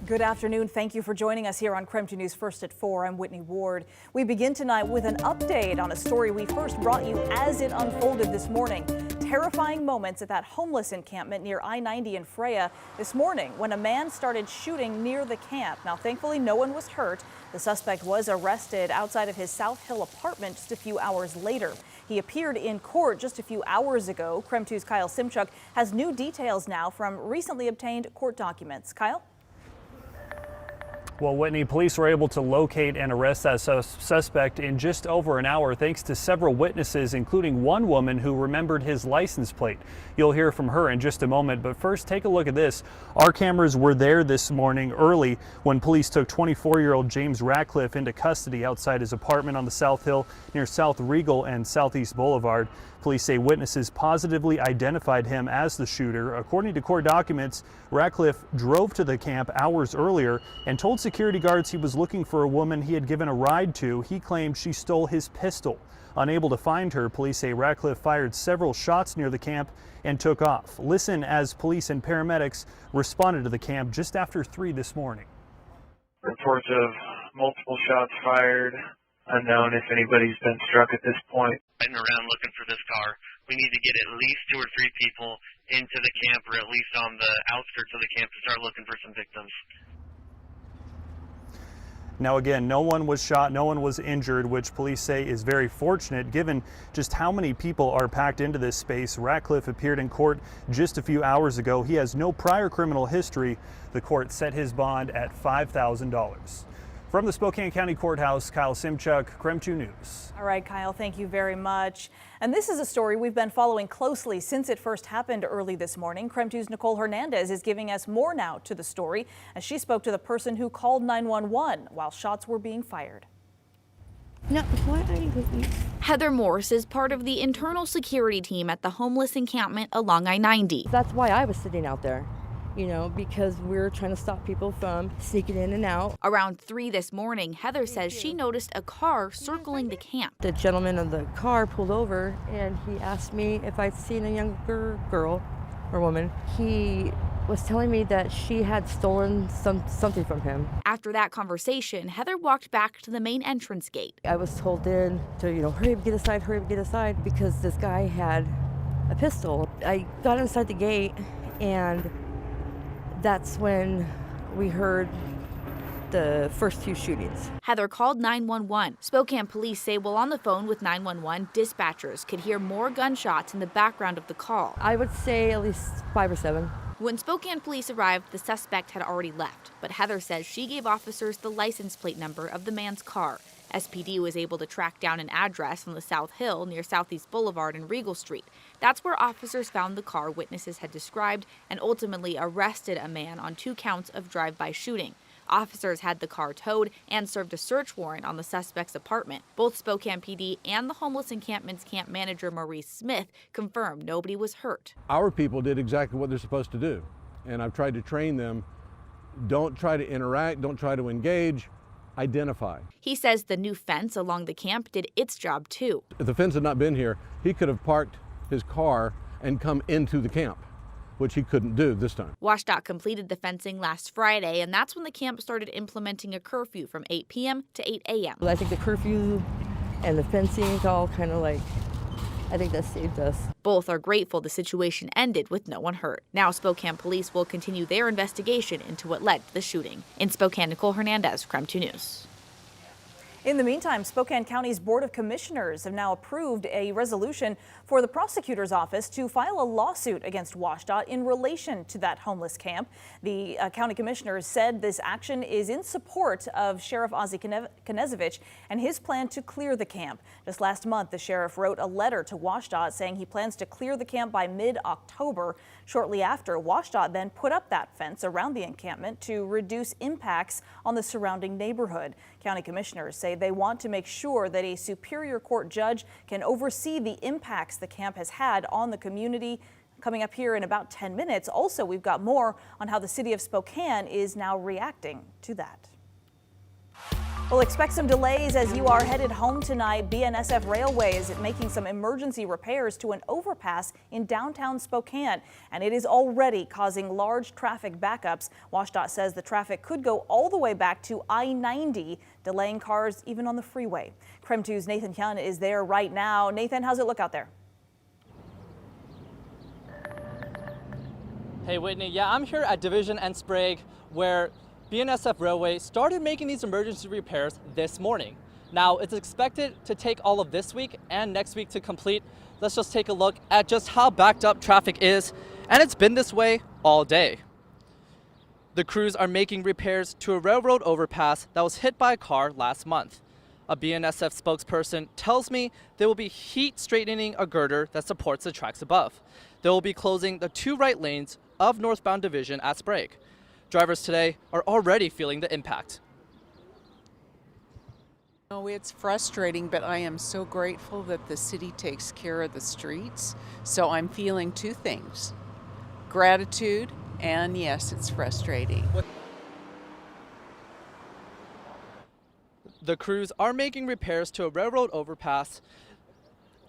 Good afternoon. Thank you for joining us here on KREM 2 News First at 4. I'm Whitney Ward. We begin tonight with an update on a story we first brought you as it unfolded this morning. Terrifying moments at that homeless encampment near I-90 in Freya this morning when a man started shooting near the camp. Now, thankfully, no one was hurt. The suspect was arrested outside of his South Hill apartment just a few hours later. He appeared in court just a few hours ago. KREM 2's Kyle Simchuk has new details now from recently obtained court documents. Kyle? Well, Whitney, police were able to locate and arrest that suspect in just over an hour thanks to several witnesses, including one woman who remembered his license plate. You'll hear from her in just a moment, but first take a look at this. Our cameras were there this morning early when police took 24-year-old James Ratcliffe into custody outside his apartment on the South Hill near South Regal and Southeast Boulevard. Police say witnesses positively identified him as the shooter. According to court documents, Ratcliffe drove to the camp hours earlier and told security guards he was looking for a woman he had given a ride to. He claimed she stole his pistol. Unable to find her, police say Ratcliffe fired several shots near the camp and took off. Listen as police and paramedics responded to the camp just after 3 this morning. Reports of multiple shots fired. Unknown if anybody's been struck at this point. Heading around looking for this car. We need to get at least 2 or 3 people into the camp, or at least on the outskirts of the camp, to start looking for some victims. Now again, no one was shot, no one was injured, which police say is very fortunate given just how many people are packed into this space. Ratcliffe appeared in court just a few hours ago. He has no prior criminal history. The court set his bond at $5,000. From the Spokane-County Courthouse, Kyle Simchuk, KREM 2 News. All right, Kyle, thank you very much. And this is a story we've been following closely since it first happened early this morning. KREM 2's Nicole Hernandez is giving us more now to the story as she spoke to the person who called 911 while shots were being fired. No, what are you? Heather Morse is part of the internal security team at the homeless encampment along I-90. That's why I was sitting out there. You know, because we're trying to stop people from sneaking in and out. Around 3 this morning, Heather says she noticed a car circling the camp. The gentleman of the car pulled over and he asked me if I'd seen a younger girl or woman. He was telling me that she had stolen something from him. After that conversation, Heather walked back to the main entrance gate. I was told then to, hurry up, get aside, because this guy had a pistol. I got inside the gate and that's when we heard the first few shootings. Heather called 911. Spokane police say while on the phone with 911, dispatchers could hear more gunshots in the background of the call. I would say at least 5 or 7. When Spokane police arrived, the suspect had already left, but Heather says she gave officers the license plate number of the man's car. SPD was able to track down an address on the South Hill near Southeast Boulevard and Regal Street. That's where officers found the car witnesses had described and ultimately arrested a man on 2 counts of drive-by shooting. Officers had the car towed and served a search warrant on the suspect's apartment. Both Spokane PD and the homeless encampment's camp manager, Maurice Smith, confirmed nobody was hurt. Our people did exactly what they're supposed to do, and I've tried to train them. Don't try to interact, don't try to engage. Identify. He says the new fence along the camp did its job too. If the fence had not been here, he could have parked his car and come into the camp, which he couldn't do this time. WSDOT completed the fencing last Friday, and that's when the camp started implementing a curfew from 8 p.m. to 8 a.m. I think the curfew and the fencing is all kind of I think that saved us. Both are grateful the situation ended with no one hurt. Now Spokane police will continue their investigation into what led to the shooting. In Spokane, Nicole Hernandez, KREM 2 News. In the meantime, Spokane County's Board of Commissioners have now approved a resolution for the prosecutor's office to file a lawsuit against WSDOT in relation to that homeless camp. The county commissioners said this action is in support of Sheriff Ozzie Knezevich and his plan to clear the camp. Just last month, the sheriff wrote a letter to WSDOT saying he plans to clear the camp by mid-October. Shortly after, WSDOT then put up that fence around the encampment to reduce impacts on the surrounding neighborhood. County commissioners say they want to make sure that a Superior Court judge can oversee the impacts the camp has had on the community. Coming up here in about 10 minutes. Also, we've got more on how the city of Spokane is now reacting to that. We'll expect some delays as you are headed home tonight. BNSF Railway is making some emergency repairs to an overpass in downtown Spokane, and it is already causing large traffic backups. WSDOT says the traffic could go all the way back to I-90, delaying cars even on the freeway. KREM 2's Nathan Hyun is there right now. Nathan, how's it look out there? Hey Whitney, yeah, I'm here at Division and Sprague where BNSF Railway started making these emergency repairs this morning. Now, it's expected to take all of this week and next week to complete. Let's just take a look at just how backed up traffic is, and it's been this way all day. The crews are making repairs to a railroad overpass that was hit by a car last month. A BNSF spokesperson tells me they will be heat straightening a girder that supports the tracks above. They will be closing the 2 right lanes of northbound Division at Sprague. Drivers today are already feeling the impact. Oh, it's frustrating, but I am so grateful that the city takes care of the streets. So I'm feeling 2 things: gratitude, and yes, it's frustrating. The crews are making repairs to a railroad overpass,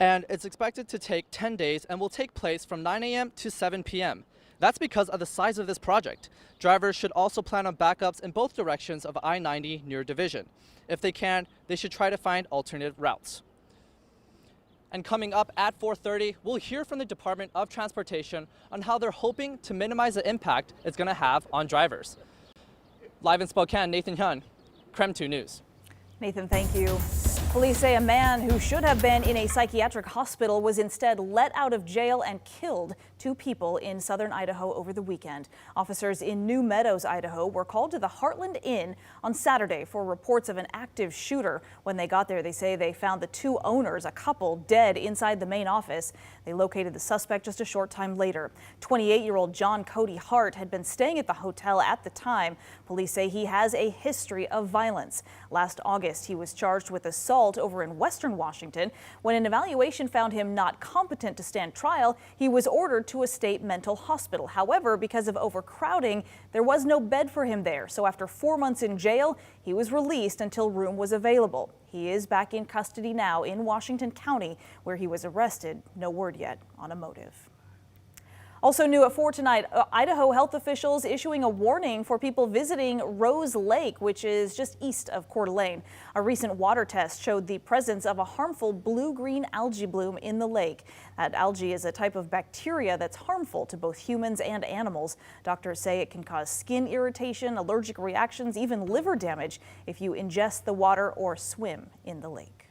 and it's expected to take 10 days and will take place from 9 a.m. to 7 p.m. That's because of the size of this project. Drivers should also plan on backups in both directions of I-90 near Division. If they can, they should try to find alternate routes. And coming up at 4:30, we'll hear from the Department of Transportation on how they're hoping to minimize the impact it's going to have on drivers. Live in Spokane, Nathan Hyun, KREM 2 News. Nathan, thank you. Police say a man who should have been in a psychiatric hospital was instead let out of jail and killed 2 people in southern Idaho over the weekend. Officers in New Meadows, Idaho, were called to the Heartland Inn on Saturday for reports of an active shooter. When they got there, they say they found the 2 owners, a couple, dead inside the main office. They located the suspect just a short time later. 28-year-old John Cody Hart had been staying at the hotel at the time. Police say he has a history of violence. Last August, he was charged with assault over in western Washington. When an evaluation found him not competent to stand trial, he was ordered to a state mental hospital. However, because of overcrowding, there was no bed for him there. So after 4 months in jail, he was released until room was available. He is back in custody now in Washington County, where he was arrested. No word yet on a motive. Also new at 4 tonight, Idaho health officials issuing a warning for people visiting Rose Lake, which is just east of Coeur d'Alene. A recent water test showed the presence of a harmful blue-green algae bloom in the lake. That algae is a type of bacteria that's harmful to both humans and animals. Doctors say it can cause skin irritation, allergic reactions, even liver damage if you ingest the water or swim in the lake.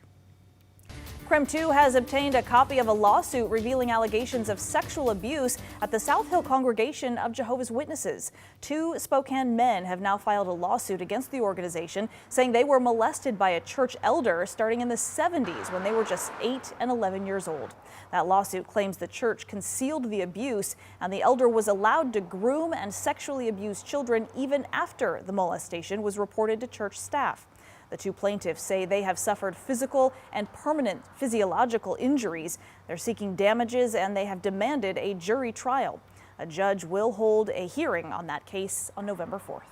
KREM 2 has obtained a copy of a lawsuit revealing allegations of sexual abuse at the South Hill Congregation of Jehovah's Witnesses. 2 Spokane men have now filed a lawsuit against the organization, saying they were molested by a church elder starting in the 70s when they were just 8 and 11 years old. That lawsuit claims the church concealed the abuse, and the elder was allowed to groom and sexually abuse children even after the molestation was reported to church staff. The 2 plaintiffs say they have suffered physical and permanent physiological injuries. They're seeking damages, and they have demanded a jury trial. A judge will hold a hearing on that case on November 4th.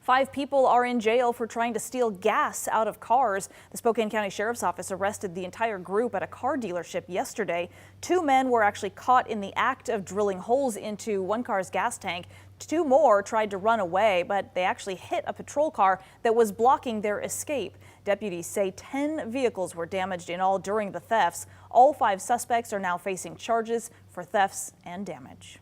5 people are in jail for trying to steal gas out of cars. The Spokane County Sheriff's Office arrested the entire group at a car dealership yesterday. 2 men were actually caught in the act of drilling holes into one car's gas tank. 2 more tried to run away, but they actually hit a patrol car that was blocking their escape. Deputies say 10 vehicles were damaged in all during the thefts. All 5 suspects are now facing charges for thefts and damage.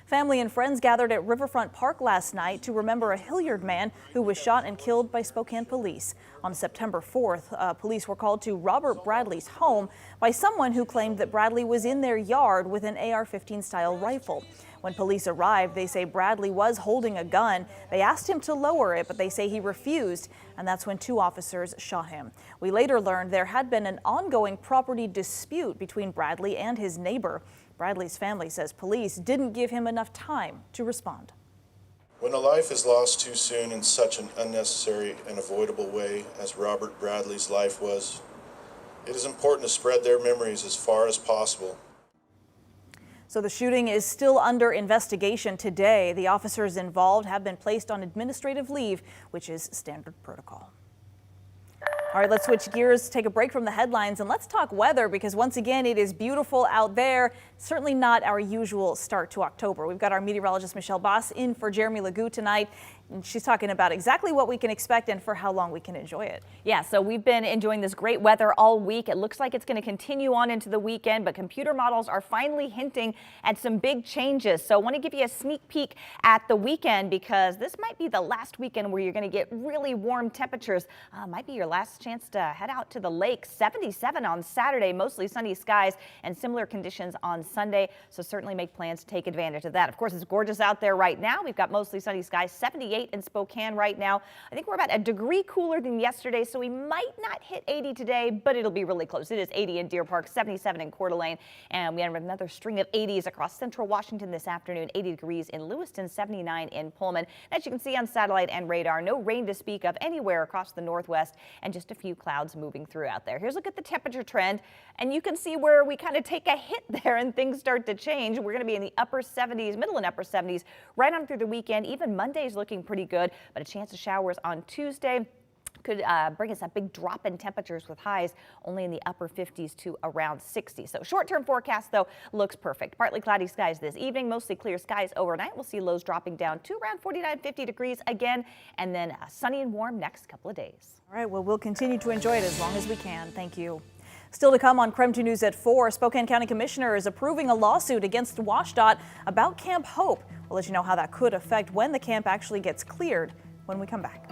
Family and friends gathered at Riverfront Park last night to remember a Hilliard man who was shot and killed by Spokane police. On September 4th, police were called to Robert Bradley's home by someone who claimed that Bradley was in their yard with an AR-15 style rifle. When police arrived, they say Bradley was holding a gun. They asked him to lower it, but they say he refused, and that's when 2 officers shot him. We later learned there had been an ongoing property dispute between Bradley and his neighbor. Bradley's family says police didn't give him enough time to respond. When a life is lost too soon in such an unnecessary and avoidable way as Robert Bradley's life was, it is important to spread their memories as far as possible. So the shooting is still under investigation today. The officers involved have been placed on administrative leave, which is standard protocol. All right, let's switch gears, take a break from the headlines, and let's talk weather because once again, it is beautiful out there. Certainly not our usual start to October. We've got our meteorologist Michelle Boss in for Jeremy Legou tonight. And she's talking about exactly what we can expect and for how long we can enjoy it. Yeah, so we've been enjoying this great weather all week. It looks like it's going to continue on into the weekend, but computer models are finally hinting at some big changes. So I want to give you a sneak peek at the weekend because this might be the last weekend where you're going to get really warm temperatures. Might be your last chance to head out to the lake. 77 on Saturday, mostly sunny skies and similar conditions on Sunday. So certainly make plans to take advantage of that. Of course, it's gorgeous out there right now. We've got mostly sunny skies, 78 in Spokane right now. I think we're about a degree cooler than yesterday, so we might not hit 80 today, but it'll be really close. It is 80 in Deer Park, 77 in Coeur d'Alene, and we have another string of 80s across central Washington this afternoon, 80 degrees in Lewiston, 79 in Pullman. As you can see on satellite and radar, no rain to speak of anywhere across the northwest and just a few clouds moving through out there. Here's a look at the temperature trend, and you can see where we kind of take a hit there and things start to change. We're going to be in the upper 70s, middle and upper 70s right on through the weekend. Even Monday's looking pretty good, but a chance of showers on Tuesday could bring us a big drop in temperatures with highs only in the upper 50s to around 60. So short-term forecast, though, looks perfect. Partly cloudy skies this evening, mostly clear skies overnight. We'll see lows dropping down to around 49, 50 degrees again, and then sunny and warm next couple of days. All right, well, we'll continue to enjoy it as long as we can. Thank you. Still to come on KREM 2 News at 4, Spokane County Commissioner is approving a lawsuit against WSDOT about Camp Hope. We'll let you know how that could affect when the camp actually gets cleared when we come back.